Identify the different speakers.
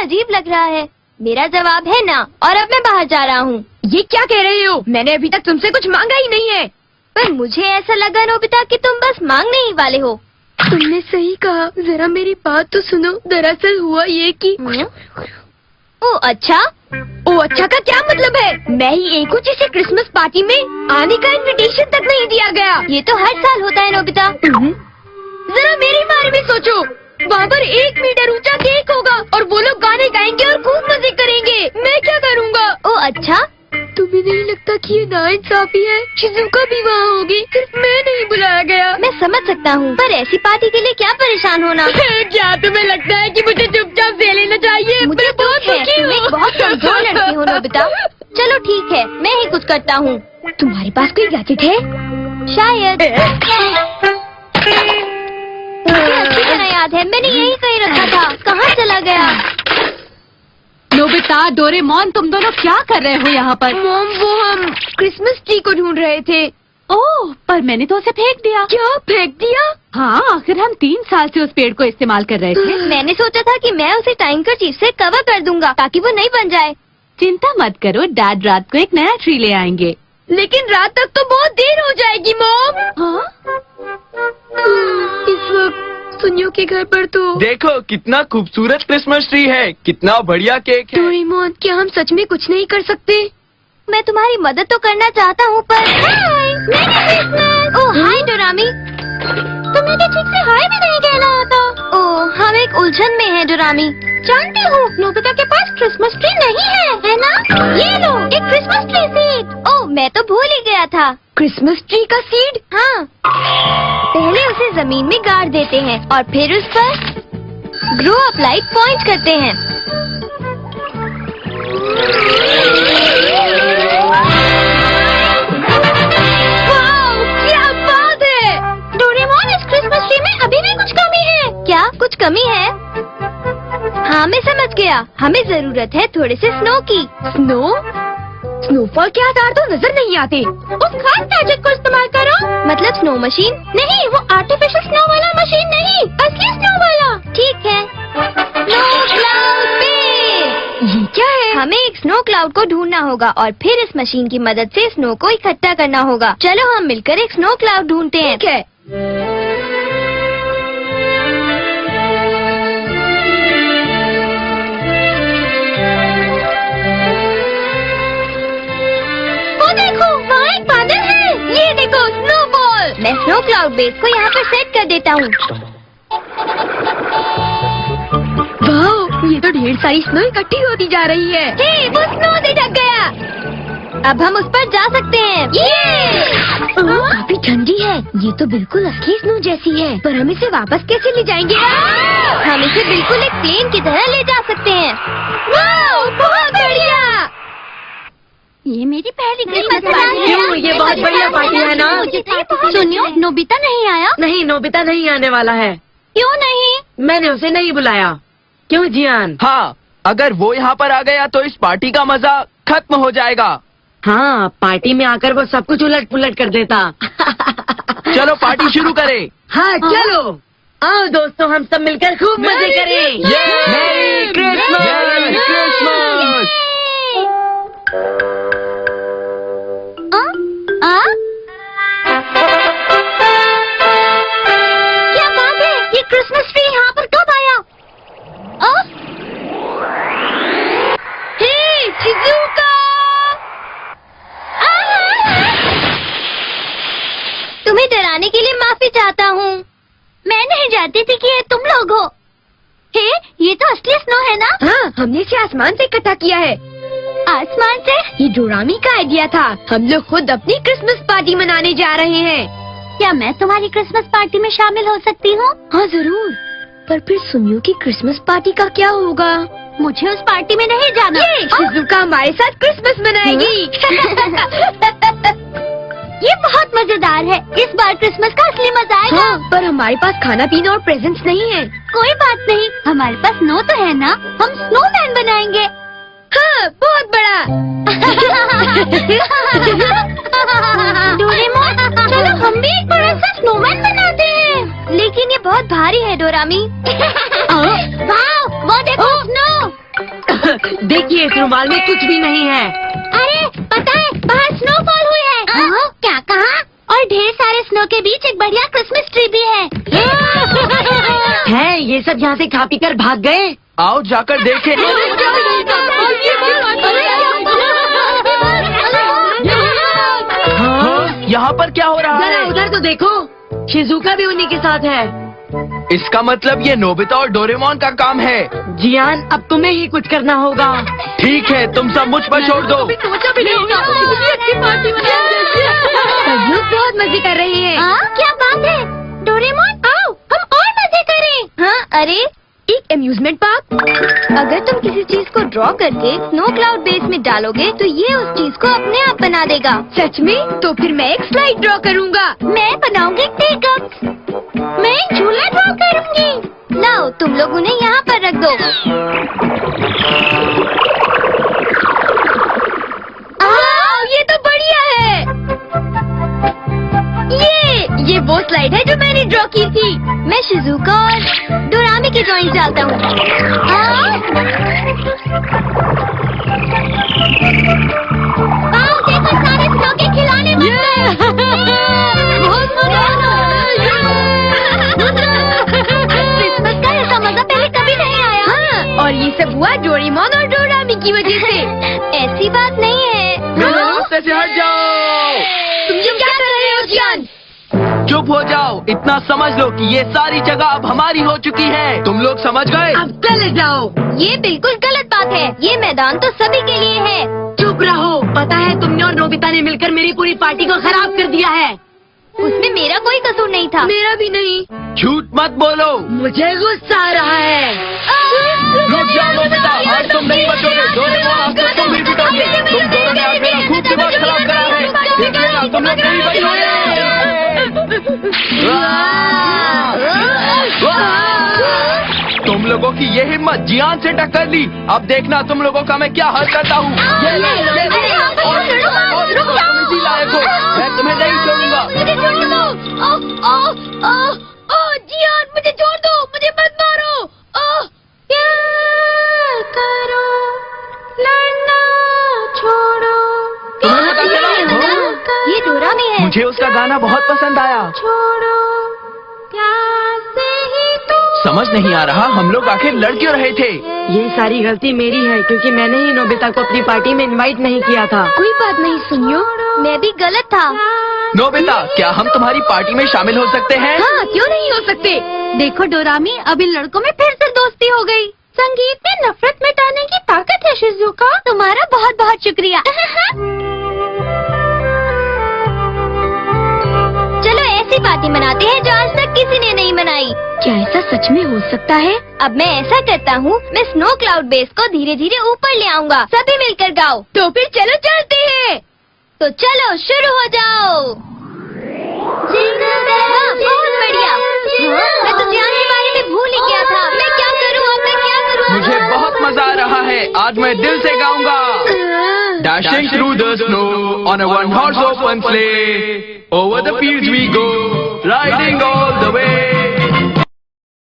Speaker 1: अजीब लग रहा है। मेरा जवाब है ना, और अब मैं बाहर जा रहा हूँ।
Speaker 2: ये क्या कह रही हो? मैंने अभी तक तुमसे कुछ मांगा ही नहीं है।
Speaker 1: पर मुझे ऐसा लगा नोबिता कि तुम बस मांगने ही वाले हो।
Speaker 2: तुमने सही कहा, जरा मेरी बात तो सुनो। दरअसल हुआ ये कि
Speaker 1: ओ अच्छा
Speaker 2: का क्या मतलब है? मैं ही एक हूँ जिसे क्रिसमस पार्टी में आने का इनविटेशन तक नहीं दिया गया।
Speaker 1: ये तो हर साल होता है नोबिता।
Speaker 2: जरा मेरे बारे में सोचो। वहाँ पर 1 मीटर ऊंचा केक होगा और वो लोग गाने गाएंगे और खूब मजे करेंगे। मैं क्या करूँगा?
Speaker 1: ओ अच्छा,
Speaker 2: तुम्हें नहीं लगता कि ये नाइंसाफी है? शिजुका भी वहाँ होगी, सिर्फ मैं नहीं बुलाया गया।
Speaker 1: मैं समझ सकता हूँ, पर ऐसी पार्टी के लिए क्या परेशान होना।
Speaker 2: क्या तुम्हें लगता है कि मुझे चुपचाप ले लेना चाहिए?
Speaker 1: मुझे बहुत दुखी हूँ। तुम एक बहुत कमजोर लड़की हो नोबिता। चलो ठीक है, मैं ही कुछ करता हूँ।
Speaker 2: तुम्हारे पास कोई गैजेट है?
Speaker 1: शायद। मुझे अच्छी तरह याद है, मैंने यही कहीं रखा था। कहाँ चला गया?
Speaker 3: नोबिता, डोरेमोन, तुम दोनों क्या कर रहे हो यहाँ पर?
Speaker 2: मॉम, वो हम क्रिसमस ट्री को ढूंढ रहे थे।
Speaker 3: ओह, पर मैंने तो उसे फेंक दिया।
Speaker 2: क्या फेंक दिया?
Speaker 3: हाँ, आखिर हम 3 साल से उस पेड़ को इस्तेमाल कर रहे थे।
Speaker 1: मैंने सोचा था कि मैं उसे टाइम कर्चीफ से कवर कर दूंगा ताकि वो नहीं बन जाए।
Speaker 3: चिंता मत करो, डैड रात को एक नया ट्री ले आएंगे।
Speaker 2: लेकिन रात तक तो बहुत देर हो जाएगी मॉम।
Speaker 3: हाँ?
Speaker 2: इस वक्त सुनियो के घर पर तो
Speaker 4: देखो कितना खूबसूरत क्रिसमस ट्री है, कितना बढ़िया केक है।
Speaker 2: डोरेमोन, क्या हम सच में कुछ नहीं कर सकते?
Speaker 1: मैं तुम्हारी मदद तो करना चाहता हूँ पर ओह हाय डोरामी, तुमने भी ठीक से हाय भी नहीं कहना आता। ओह, हम एक उलझन में हैं डोरामी। जानती हूँ नोबिता के पास क्रिसमस ट्री नहीं है ना? ये लो, एक क्रिसमस ट्री सीड। ओह, मैं तो भूल ही गया था।
Speaker 2: क्रिसमस ट्री का सीड?
Speaker 1: हाँ, पहले उसे जमीन में गाड़ देते हैं और फिर उस पर ग्रो अप लाइट पॉइंट करते हैं।
Speaker 2: वाओ, क्या बात है!
Speaker 1: डोरेमोन, इस क्रिसमस ट्री में अभी भी कुछ कमी है। क्या कुछ कमी है? हाँ, मैं समझ गया। हमें जरूरत है थोड़े से स्नो की।
Speaker 2: स्नो? स्नोफॉल के आधार तो नजर नहीं आते।
Speaker 1: उस खास गैजेट को इस्तेमाल करो। मतलब स्नो मशीन? नहीं, वो आर्टिफिशियल स्नो वाला मशीन नहीं, असली स्नो वाला। ठीक है। Snow cloud base.
Speaker 2: ये क्या है?
Speaker 1: हमें एक स्नो क्लाउड को ढूंढना होगा और फिर इस मशीन की मदद से स्नो को इकट्ठा करना होगा। चलो हम मिलकर एक स्नो क्लाउड ढूंढते हैं।
Speaker 2: ठीक है।
Speaker 1: देखो, वहाँ एक बादल है। ये देखो, स्नोबॉल। मैं स्नो क्लाउड बेस को यहाँ पर सेट कर देता हूँ।
Speaker 2: वाह, ये तो ढेर सारी स्नो इकट्ठी होती जा रही है।
Speaker 1: हे, वो स्नो से ढक गया। अब हम उस पर जा सकते हैं। ये
Speaker 2: काफी ठंडी है। ये तो बिल्कुल असली स्नो जैसी है, पर हम इसे वापस कैसे ले जाएंगे?
Speaker 1: हम इसे बिल्कुल एक प्लेन की तरह ले जा सकते हैं। वाह, बहुत बढ़िया। ये मेरी पहली क्रिसमस पार्टी है।
Speaker 2: क्यों, ये बहुत बढ़िया पार्टी है ना?
Speaker 1: सुनियो, नोबिता नहीं आया।
Speaker 2: नहीं, नोबिता नहीं आने वाला है।
Speaker 1: क्यों नहीं?
Speaker 2: मैंने उसे नहीं बुलाया। क्यों जियान?
Speaker 4: हाँ, अगर वो यहाँ पर आ गया तो इस पार्टी का मजा खत्म हो जाएगा।
Speaker 2: हाँ, पार्टी में आकर वो सब कुछ उलट पुलट कर देता।
Speaker 4: चलो पार्टी शुरू करें।
Speaker 2: हाँ, चलो आओ दोस्तों, हम सब मिलकर खूब मजे करें।
Speaker 4: Merry Christmas! Merry Christmas!
Speaker 1: क्या बात है? ये क्रिसमस ट्री यहाँ पर कब आया? हे, शिजुका! तुम्हें डराने के लिए माफी चाहता हूँ। मैं नहीं जानती थी कि ये तुम लोग हो। हे, ये तो असली स्नो है ना?
Speaker 2: हाँ, हमने इसे आसमान से इकट्ठा किया है।
Speaker 1: आसमान से?
Speaker 2: ये डोरामी का आइडिया था। हम लोग खुद अपनी क्रिसमस पार्टी मनाने जा रहे हैं।
Speaker 1: क्या मैं तुम्हारी क्रिसमस पार्टी में शामिल हो सकती हूँ?
Speaker 2: हाँ जरूर, पर फिर सुनियो की क्रिसमस पार्टी का क्या होगा?
Speaker 1: मुझे उस पार्टी में नहीं जाना।
Speaker 2: शिजुका हमारे साथ क्रिसमस मनाएगी।
Speaker 1: ये बहुत मजेदार है। इस बार क्रिसमस का असली मजा आएगा।
Speaker 2: हाँ, पर हमारे पास खाना पीना और प्रेजेंट्स नहीं है।
Speaker 1: कोई बात नहीं, हमारे पास स्नो तो है ना, हम स्नोमैन बनाएंगे।
Speaker 2: हाँ, बहुत बड़ा।
Speaker 1: डोरेमोन, चलो हम भी एक बड़ा सा स्नोमैन बनाते हैं। लेकिन ये बहुत भारी है डोरामी। वाह, वो देखो स्नो।
Speaker 2: देखिए, इस रुमाल में कुछ भी नहीं है।
Speaker 1: अरे पता है, बाहर स्नोफॉल हुई है। क्या कहा? और ढेर सारे स्नो के बीच एक बढ़िया क्रिसमस ट्री भी है।
Speaker 2: है, ये सब यहाँ से खा पी कर भाग गए।
Speaker 4: आओ जाकर देखें। हाँ, यहाँ पर क्या हो रहा
Speaker 2: जरा
Speaker 4: है?
Speaker 2: उधर तो देखो, शिजुका भी उन्हीं के साथ है।
Speaker 4: इसका मतलब ये नोबिता और डोरेमोन का काम है।
Speaker 2: जियान, अब तुम्हें ही कुछ करना होगा।
Speaker 4: ठीक है, तुम सब मुझ पर छोड़ दो।
Speaker 2: सोचा भी नहीं था, इतनी अच्छी पार्टी सब लोग बहुत मजे कर रहे हैं।
Speaker 1: क्या बात है? डोरेमोन आओ, हम और मजे करें। हाँ, अरे एक अम्यूजमेंट पार्क। अगर तुम किसी चीज को ड्रॉ करके स्नो क्लाउड बेस में डालोगे तो ये उस चीज को अपने आप बना देगा।
Speaker 2: सच में? तो फिर मैं एक स्लाइड ड्रॉ करूँगा।
Speaker 1: मैं बनाऊंगी टीकप्स। मैं एक झूला ड्रॉ करूंगी। लाओ, तुम लोग उन्हें यहाँ पर रख दो।
Speaker 2: ये तो बढ़िया है। ये वो स्लाइड है जो मैंने ड्रॉ की थी।
Speaker 1: मैं शिजुका और डोरामी की ड्राइंग डालता हूँ। आओ, देखो सारे स्नो के खिलौने बन गए। बहुत मजा क्रिसमस का ऐसा मजा पहले कभी नहीं आया।
Speaker 2: और ये सब हुआ डोरेमोन और डोरामी की वजह से।
Speaker 1: ऐसी बात नहीं है।
Speaker 4: मेरे रास्ते से हट जाओ।
Speaker 2: तुम ये क्या कर रहे हो जियान?
Speaker 4: चुप हो जाओ। इतना समझ लो कि ये सारी जगह अब हमारी हो चुकी है। तुम लोग समझ गए?
Speaker 2: अब चले जाओ।
Speaker 1: ये बिल्कुल गलत बात है। ये मैदान तो सभी के लिए है।
Speaker 2: चुप रहो। पता है, तुमने और नोबिता ने मिलकर मेरी पूरी पार्टी को खराब कर दिया है।
Speaker 1: उसमें मेरा कोई कसूर नहीं था।
Speaker 2: मेरा भी नहीं।
Speaker 4: झूठ मत बोलो।
Speaker 2: मुझे गुस्सा आ रहा है।
Speaker 4: रुक जाओ नोबिता, आज तुम नहीं बचोगे। डोरेमोन, आज तो तुम भी पिटोगे। तुम दोनों ने आज मेरा खूब दिमाग खराब करा है। देख लेना, तुम लोग नहीं बचोगे। तुम लोगों की ये हिम्मत जियान से टक्कर ली। अब देखना तुम लोगों का मैं क्या हाल करता हूँ। ये लो, और तुम इसी लायक हो। मैं तुम्हें नहीं छोड़ूंगा।
Speaker 1: मुझे छोड़ दो।
Speaker 2: जियान, मुझे छोड़ दो। मुझे मत मारो।
Speaker 1: प्यार करो, लड़ना छोड़ो।
Speaker 4: तुम्हें पता चला?
Speaker 1: ये डोरामी है।
Speaker 4: मुझे उसका गाना बहुत पसंद आया।
Speaker 1: छोड़ो, प्यार से ही तो।
Speaker 4: समझ नहीं आ रहा हम लोग आखिर लड़ क्यों रहे थे।
Speaker 2: ये सारी गलती मेरी है, क्योंकि मैंने ही नोबिता को अपनी पार्टी में इनवाइट नहीं किया था।
Speaker 1: कोई बात नहीं सुनियो, मैं भी गलत था।
Speaker 4: नोबिता, क्या हम तुम्हारी पार्टी में शामिल हो सकते हैं?
Speaker 2: हाँ, क्यों नहीं हो सकते?
Speaker 3: देखो डोरामी, अब इन लड़कों में फिर से दोस्ती हो गई।
Speaker 1: संगीत में नफरत मिटाने की ताकत है शिजुका। तुम्हारा बहुत बहुत शुक्रिया। चलो ऐसी पार्टी मनाते हैं जो आज तक किसी ने नहीं मनाई।
Speaker 2: क्या ऐसा सच में हो सकता है?
Speaker 1: अब मैं ऐसा करता हूँ, मैं स्नो क्लाउड बेस को धीरे धीरे ऊपर ले आऊंगा। सभी मिलकर गाओ।
Speaker 2: तो फिर चलो चलते हैं।
Speaker 1: तो चलो शुरू हो जाओ। बहुत बढ़िया। मैं तो ध्यान के बारे में भूल ही गया था। मैं क्या करूँ अब? मैं क्या करूँ?
Speaker 4: मुझे बहुत मजा आ रहा है। आज मैं दिल से गाऊंगा। Dashing through the snow on a one-horse open sleigh, over the fields we go, riding all the way.